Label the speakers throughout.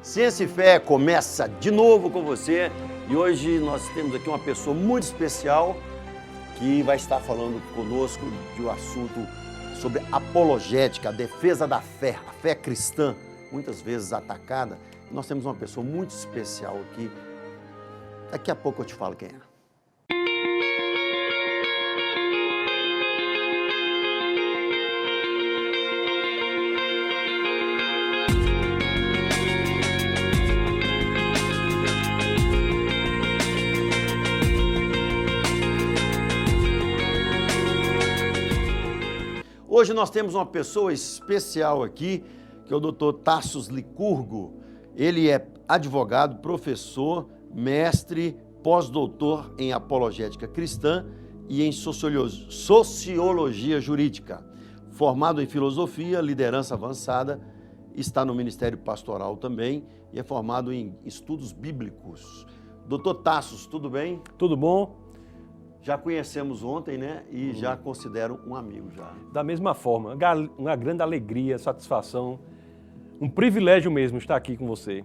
Speaker 1: Ciência e Fé começa de novo com você e hoje nós temos aqui uma pessoa muito especial que vai estar falando conosco de um assunto sobre apologética, a defesa da fé, a fé cristã, muitas vezes atacada. Nós temos uma pessoa muito especial aqui. Daqui a pouco eu te falo quem é. Hoje nós temos uma pessoa especial aqui, que é o Dr. Tassos Licurgo. Ele é advogado, professor, mestre, pós-doutor em apologética cristã e em sociologia jurídica. Formado em filosofia, liderança avançada, está no Ministério Pastoral também e é formado em estudos bíblicos. Dr. Tassos, tudo bem?
Speaker 2: Tudo bom?
Speaker 1: Já conhecemos ontem, né? E já considero um amigo já.
Speaker 2: Da mesma forma, uma grande alegria, satisfação, um privilégio mesmo estar aqui com você.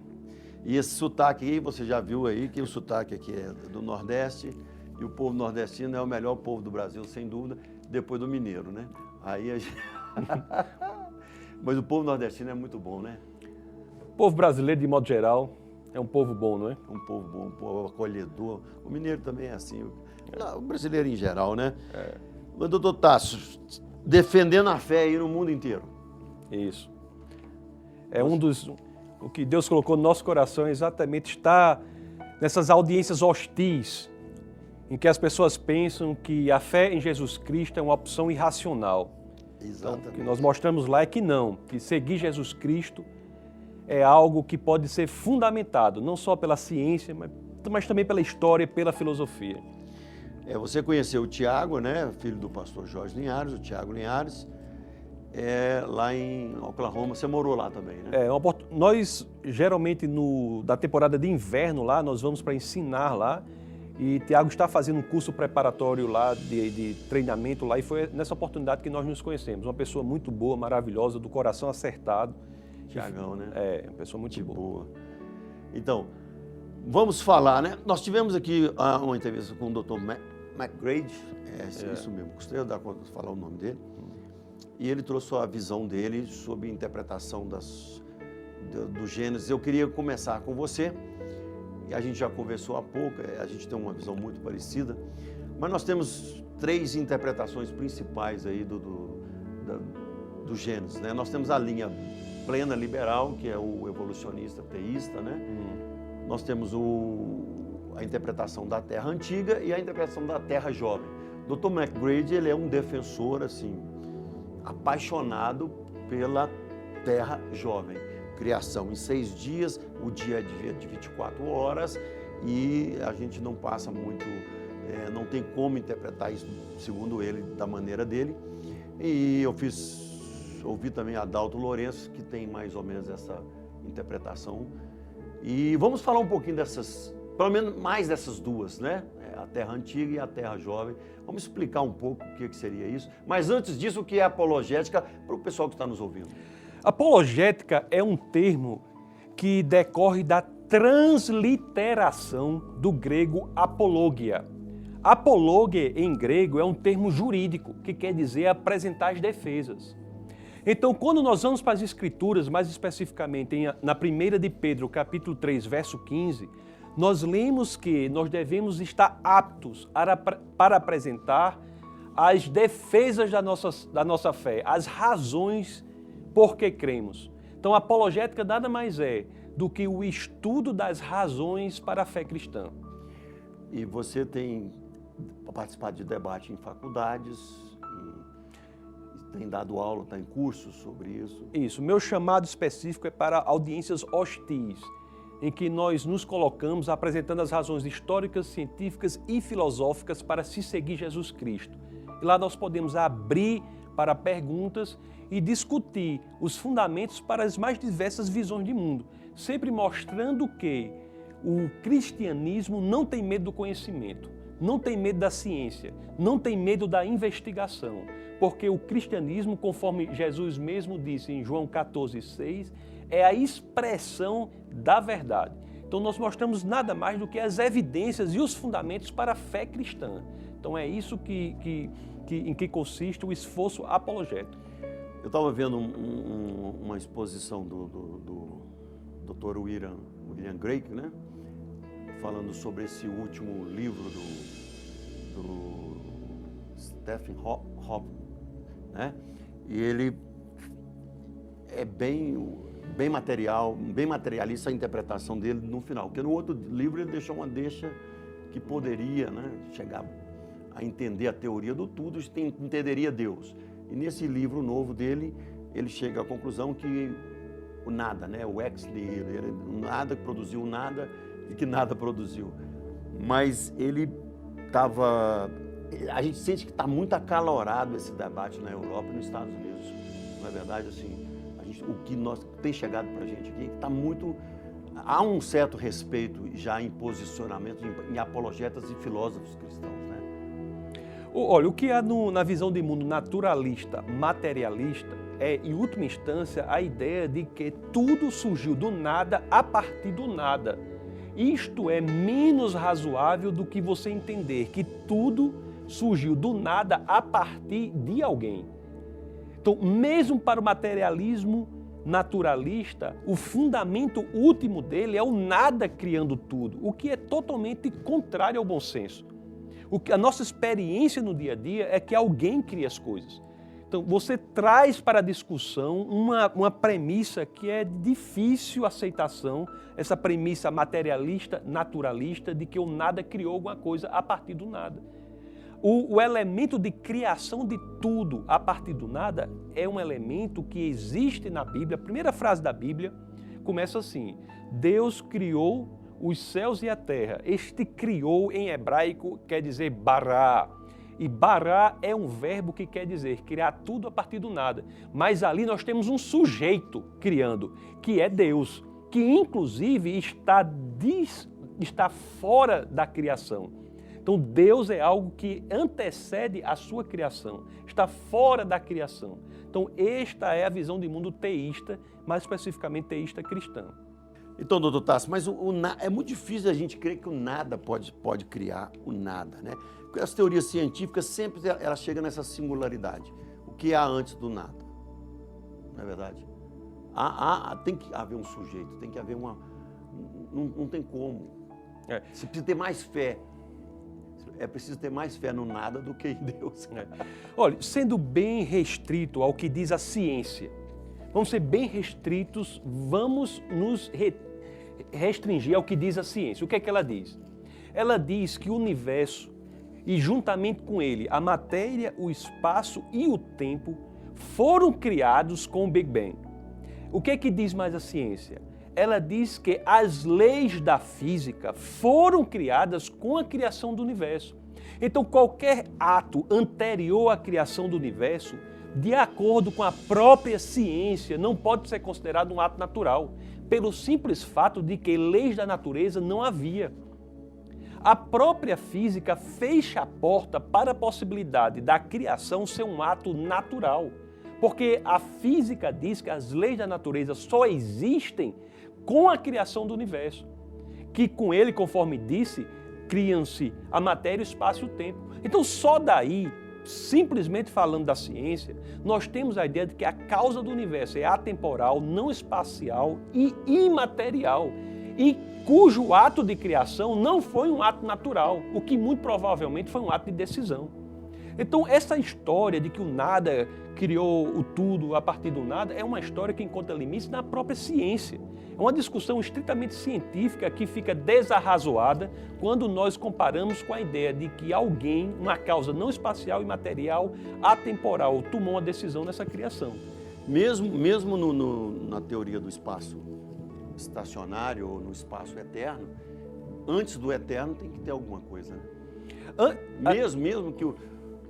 Speaker 1: E esse sotaque aí, você já viu aí que o sotaque aqui é do Nordeste e o povo nordestino é o melhor povo do Brasil, sem dúvida, depois do mineiro, né? Aí a gente... Mas o povo nordestino é muito bom, né?
Speaker 2: O povo brasileiro, de modo geral, é um povo bom, não é?
Speaker 1: Um povo bom, um povo acolhedor. O mineiro também é assim. O brasileiro em geral, né? Mas, doutor Tassos, defendendo a fé aí no mundo inteiro.
Speaker 2: Isso. É o que Deus colocou no nosso coração é exatamente estar nessas audiências hostis, em que as pessoas pensam que a fé em Jesus Cristo é uma opção irracional.
Speaker 1: Exatamente.
Speaker 2: Então, o que nós mostramos lá é que não, que seguir Jesus Cristo é algo que pode ser fundamentado, não só pela ciência, mas também pela história e pela filosofia.
Speaker 1: Você conheceu o Tiago, né, filho do pastor Jorge Linhares, o Tiago Linhares, lá em Oklahoma. Você morou lá também, né?
Speaker 2: Nós, geralmente, da temporada de inverno lá, nós vamos para ensinar lá. E Tiago está fazendo um curso preparatório lá, de treinamento lá. E foi nessa oportunidade que nós nos conhecemos. Uma pessoa muito boa, maravilhosa, do coração acertado.
Speaker 1: Tiagão, né?
Speaker 2: Uma pessoa muito boa.
Speaker 1: Então, vamos falar, né? Nós tivemos aqui uma entrevista com o Dr. McGrady, isso mesmo, gostaria de falar o nome dele, e ele trouxe a visão dele sobre a interpretação do Gênesis. Eu queria começar com você, e a gente já conversou há pouco, a gente tem uma visão muito parecida, mas nós temos três interpretações principais aí do Gênesis, né? Nós temos a linha plena liberal, que é o evolucionista teísta, né? Nós temos a interpretação da Terra Antiga e a interpretação da Terra Jovem. Dr. McGrady, ele é um defensor, assim, apaixonado pela Terra Jovem. Criação em 6 dias, o dia é de 24 horas e a gente não passa muito, não tem como interpretar isso, segundo ele, da maneira dele. E eu ouvi também a Adalto Lourenço, que tem mais ou menos essa interpretação. E vamos falar um pouquinho pelo menos mais dessas duas, né? A Terra Antiga e a Terra Jovem. Vamos explicar um pouco o que seria isso. Mas antes disso, o que é apologética para o pessoal que está nos ouvindo?
Speaker 2: Apologética é um termo que decorre da transliteração do grego apologia. Apologia, em grego, é um termo jurídico, que quer dizer apresentar as defesas. Então, quando nós vamos para as Escrituras, mais especificamente na 1 de Pedro, capítulo 3, verso 15, nós lemos que nós devemos estar aptos para apresentar as defesas da nossa fé, as razões por que cremos. Então, a apologética nada mais é do que o estudo das razões para a fé cristã.
Speaker 1: E você tem participado de debate em faculdades, tem dado aula, está em cursos sobre isso?
Speaker 2: Isso. Meu chamado específico é para audiências hostis, em que nós nos colocamos apresentando as razões históricas, científicas e filosóficas para se seguir Jesus Cristo. E lá nós podemos abrir para perguntas e discutir os fundamentos para as mais diversas visões de mundo, sempre mostrando que o cristianismo não tem medo do conhecimento, não tem medo da ciência, não tem medo da investigação, porque o cristianismo, conforme Jesus mesmo disse em João 14,6, é a expressão da verdade. Então nós mostramos nada mais do que as evidências e os fundamentos para a fé cristã. Então é isso em que consiste o esforço apologético.
Speaker 1: Eu estava vendo uma exposição do Dr. William Gray, né? Falando sobre esse último livro do Stephen Hawking, né? E ele é bem materialista a interpretação dele no final, porque no outro livro ele deixou uma deixa que poderia, né, chegar a entender a teoria do tudo, entenderia Deus. E nesse livro novo dele, ele chega à conclusão que o nada, né, o ex nihilo, o nada que produziu nada e que nada produziu. Mas ele estava... A gente sente que está muito acalorado esse debate na Europa e nos Estados Unidos. Não é verdade? Assim, o que tem chegado para a gente aqui está muito... Há um certo respeito já em posicionamento, em apologetas e filósofos cristãos, né?
Speaker 2: Olha, o que há na visão de mundo naturalista, materialista, é, em última instância, a ideia de que tudo surgiu do nada a partir do nada. Isto é menos razoável do que você entender que tudo surgiu do nada a partir de alguém. Então, mesmo para o materialismo naturalista, o fundamento último dele é o nada criando tudo, o que é totalmente contrário ao bom senso. A nossa experiência no dia a dia é que alguém cria as coisas. Então, você traz para a discussão uma premissa que é de difícil aceitação, essa premissa materialista, naturalista, de que o nada criou alguma coisa a partir do nada. O elemento de criação de tudo a partir do nada é um elemento que existe na Bíblia. A primeira frase da Bíblia começa assim: Deus criou os céus e a terra. Este criou em hebraico quer dizer bará. E bará é um verbo que quer dizer criar tudo a partir do nada. Mas ali nós temos um sujeito criando, que é Deus, que inclusive está fora da criação. Então Deus é algo que antecede a sua criação, está fora da criação. Então esta é a visão de mundo teísta, mais especificamente teísta cristã.
Speaker 1: Então, doutor Tasso, mas é muito difícil a gente crer que o nada pode criar o nada, né? Porque as teorias científicas sempre elas chegam nessa singularidade. O que há antes do nada? Não é verdade? Tem que haver um sujeito, tem que haver uma... Não tem como. Você precisa ter mais fé. É preciso ter mais fé no nada do que em Deus.
Speaker 2: Olha, sendo bem restrito ao que diz a ciência, vamos ser bem restritos, vamos nos restringir ao que diz a ciência. O que é que ela diz? Ela diz que o universo, e juntamente com ele a matéria, o espaço e o tempo, foram criados com o Big Bang. O que é que diz mais a ciência? Ela diz que as leis da física foram criadas com a criação do universo. Então, qualquer ato anterior à criação do universo, de acordo com a própria ciência, não pode ser considerado um ato natural, pelo simples fato de que leis da natureza não havia. A própria física fecha a porta para a possibilidade da criação ser um ato natural, porque a física diz que as leis da natureza só existem com a criação do universo, que com ele, conforme disse, criam-se a matéria, o espaço e o tempo. Então, só daí, simplesmente falando da ciência, nós temos a ideia de que a causa do universo é atemporal, não espacial e imaterial, e cujo ato de criação não foi um ato natural, o que muito provavelmente foi um ato de decisão. Então, essa história de que o nada criou o tudo a partir do nada é uma história que encontra limites na própria ciência. É uma discussão estritamente científica que fica desarrazoada quando nós comparamos com a ideia de que alguém, uma causa não espacial e material, atemporal, tomou uma decisão nessa criação.
Speaker 1: Mesmo na teoria do espaço estacionário ou no espaço eterno, antes do eterno tem que ter alguma coisa, né? Mesmo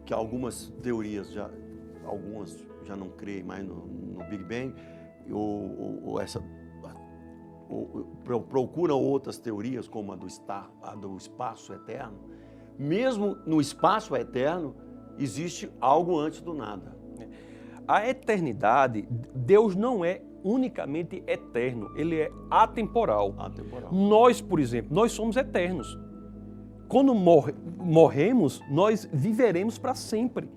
Speaker 1: que algumas teorias, algumas já não creem mais no Big Bang, procuram outras teorias, como a do espaço eterno. Mesmo no espaço eterno, existe algo antes do nada.
Speaker 2: A eternidade, Deus não é unicamente eterno, ele é atemporal.
Speaker 1: Atemporal.
Speaker 2: Nós, por exemplo, nós somos eternos. Quando morremos, nós viveremos para sempre.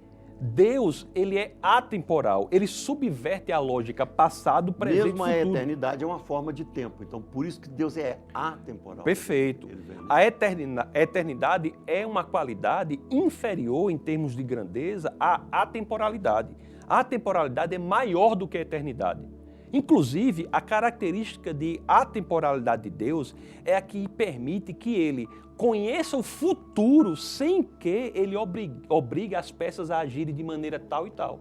Speaker 2: Deus, ele é atemporal, ele subverte a lógica passado, presente e
Speaker 1: Mesmo
Speaker 2: futuro.
Speaker 1: a eternidade é uma forma de tempo, então por isso que Deus é atemporal.
Speaker 2: Perfeito.
Speaker 1: Ele vem-
Speaker 2: A eternidade é uma qualidade inferior em termos de grandeza à atemporalidade. A atemporalidade é maior do que a eternidade. Inclusive, a característica de atemporalidade de Deus é a que permite que ele conheça o futuro sem que ele obrigue as peças a agirem de maneira tal e tal.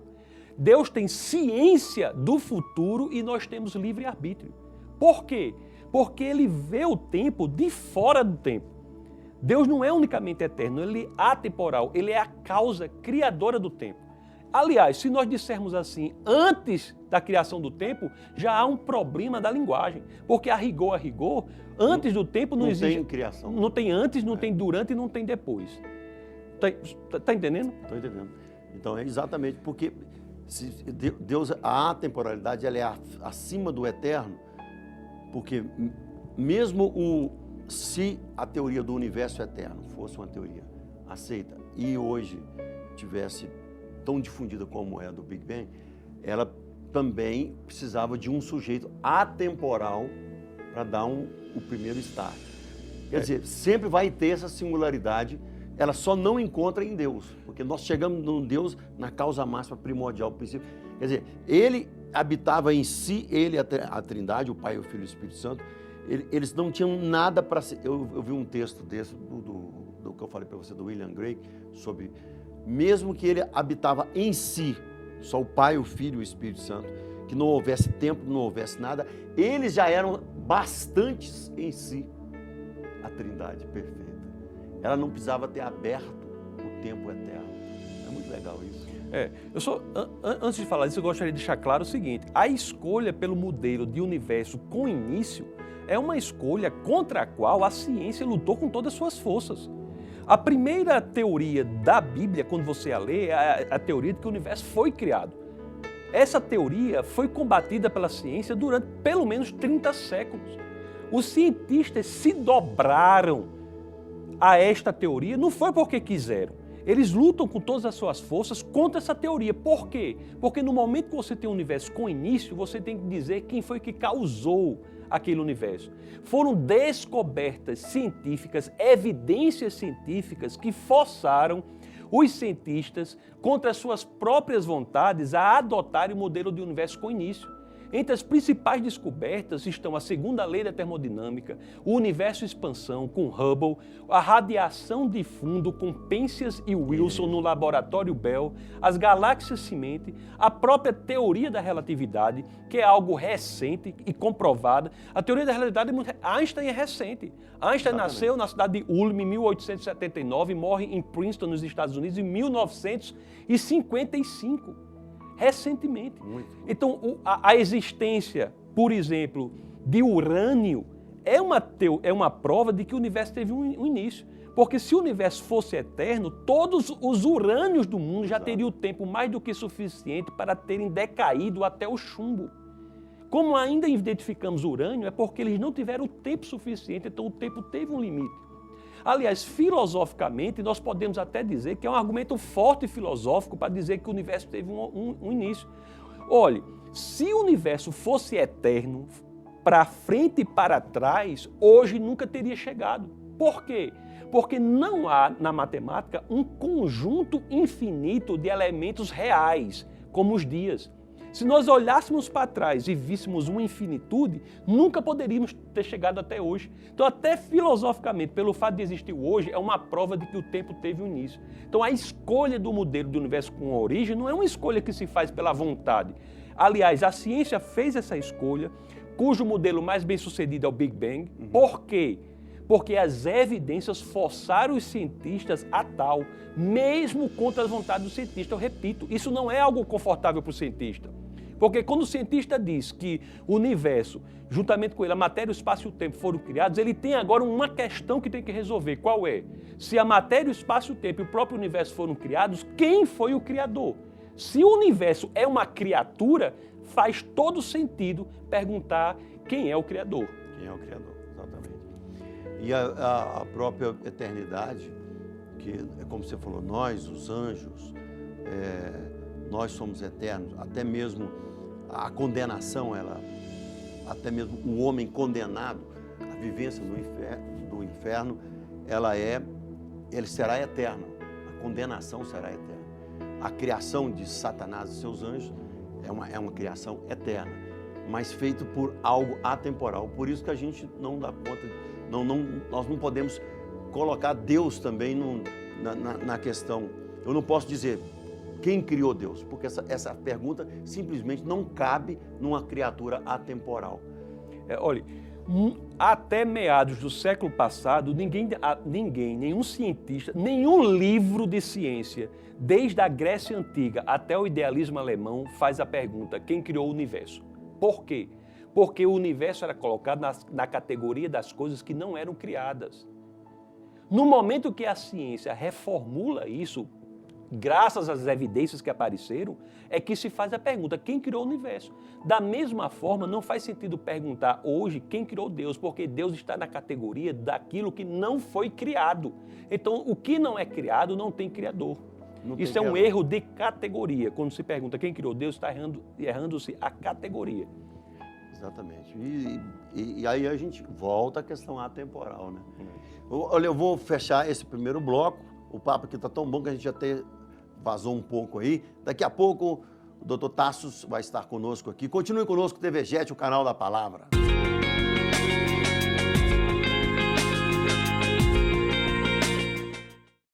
Speaker 2: Deus tem ciência do futuro e nós temos livre-arbítrio. Por quê? Porque ele vê o tempo de fora do tempo. Deus não é unicamente eterno, ele é atemporal, ele é a causa criadora do tempo. Aliás, se nós dissermos assim, antes da criação do tempo, já há um problema da linguagem. Porque a rigor, antes do tempo não existe.
Speaker 1: Não tem criação.
Speaker 2: Não tem antes, não tem durante e não tem depois. Tá entendendo?
Speaker 1: Estou entendendo. Então é exatamente porque Deus, a atemporalidade, ela é acima do eterno, porque mesmo se a teoria do universo eterno fosse uma teoria aceita e hoje tivesse tão difundida como é a do Big Bang, ela também precisava de um sujeito atemporal para dar o primeiro start. Quer dizer, sempre vai ter essa singularidade, ela só não encontra em Deus, porque nós chegamos no Deus na causa máxima primordial, princípio. Quer dizer, ele habitava em si, ele, a Trindade, o Pai, o Filho e o Espírito Santo, eles não tinham nada para ser. Eu vi um texto desse, do que eu falei para você, do William Gray, sobre mesmo que ele habitava em si, só o Pai, o Filho e o Espírito Santo, que não houvesse tempo, não houvesse nada, eles já eram bastantes em si, a Trindade perfeita. Ela não precisava ter aberto o tempo eterno. É muito legal isso.
Speaker 2: Antes de falar disso, eu gostaria de deixar claro o seguinte: a escolha pelo modelo de universo com início é uma escolha contra a qual a ciência lutou com todas as suas forças. A primeira teoria da Bíblia, quando você a lê, é a teoria de que o universo foi criado. Essa teoria foi combatida pela ciência durante pelo menos 30 séculos. Os cientistas se dobraram a esta teoria, não foi porque quiseram. Eles lutam com todas as suas forças contra essa teoria. Por quê? Porque no momento que você tem um universo com início, você tem que dizer quem foi que causou aquele universo. Foram descobertas científicas, evidências científicas que forçaram os cientistas, contra as suas próprias vontades, a adotarem o modelo de universo com início. Entre as principais descobertas estão a segunda lei da termodinâmica, o universo expansão com Hubble, a radiação de fundo com Penzias e Wilson no laboratório Bell, as galáxias semente, a própria teoria da relatividade, que é algo recente e comprovada. A teoria da relatividade, Einstein é recente. Einstein nasceu na cidade de Ulm em 1879 e morre em Princeton, nos Estados Unidos, em 1955. Recentemente. Então, a existência, por exemplo, de urânio é uma prova de que o universo teve um início. Porque se o universo fosse eterno, todos os urânios do mundo já teriam tempo mais do que suficiente para terem decaído até o chumbo. Como ainda identificamos urânio, é porque eles não tiveram tempo suficiente, então o tempo teve um limite. Aliás, filosoficamente, nós podemos até dizer que é um argumento forte filosófico para dizer que o universo teve um início. Olhe, se o universo fosse eterno, para frente e para trás, hoje nunca teria chegado. Por quê? Porque não há, na matemática, um conjunto infinito de elementos reais, como os dias. Se nós olhássemos para trás e víssemos uma infinitude, nunca poderíamos ter chegado até hoje. Então, até filosoficamente, pelo fato de existir o hoje, é uma prova de que o tempo teve um início. Então, a escolha do modelo do universo com origem não é uma escolha que se faz pela vontade. Aliás, a ciência fez essa escolha, cujo modelo mais bem sucedido é o Big Bang. Por quê? Porque as evidências forçaram os cientistas a tal, mesmo contra as vontades do cientista. Eu repito, isso não é algo confortável para o cientista. Porque quando o cientista diz que o universo, juntamente com ele, a matéria, o espaço e o tempo foram criados, ele tem agora uma questão que tem que resolver. Qual é? Se a matéria, o espaço e o tempo e o próprio universo foram criados, quem foi o criador? Se o universo é uma criatura, faz todo sentido perguntar quem é o Criador.
Speaker 1: Quem é o Criador, exatamente. E a própria eternidade, que é como você falou, nós, os anjos, nós somos eternos, até mesmo a condenação, até mesmo o homem condenado, a vivência do inferno, ele será eterno, a condenação será eterna. A criação de Satanás e seus anjos é uma criação eterna, mas feito por algo atemporal. Por isso que a gente não dá conta, nós não podemos colocar Deus também na questão. Eu não posso dizer quem criou Deus, porque essa pergunta simplesmente não cabe numa criatura atemporal.
Speaker 2: Olha, até meados do século passado, nenhum cientista, nenhum livro de ciência, desde a Grécia Antiga até o idealismo alemão, faz a pergunta: quem criou o universo? Por quê? Porque o universo era colocado na categoria das coisas que não eram criadas. No momento que a ciência reformula isso, graças às evidências que apareceram, é que se faz a pergunta: quem criou o universo? Da mesma forma, não faz sentido perguntar hoje quem criou Deus, porque Deus está na categoria daquilo que não foi criado. Então, o que não é criado não tem criador. Isso é um erro de categoria. Quando se pergunta quem criou Deus, está errando-se a categoria.
Speaker 1: Exatamente. E aí a gente volta à questão atemporal, né? Olha, eu vou fechar esse primeiro bloco. O papo aqui está tão bom que a gente até vazou um pouco aí. Daqui a pouco o Dr. Tassos vai estar conosco aqui. Continue conosco, TVJet, o canal da palavra.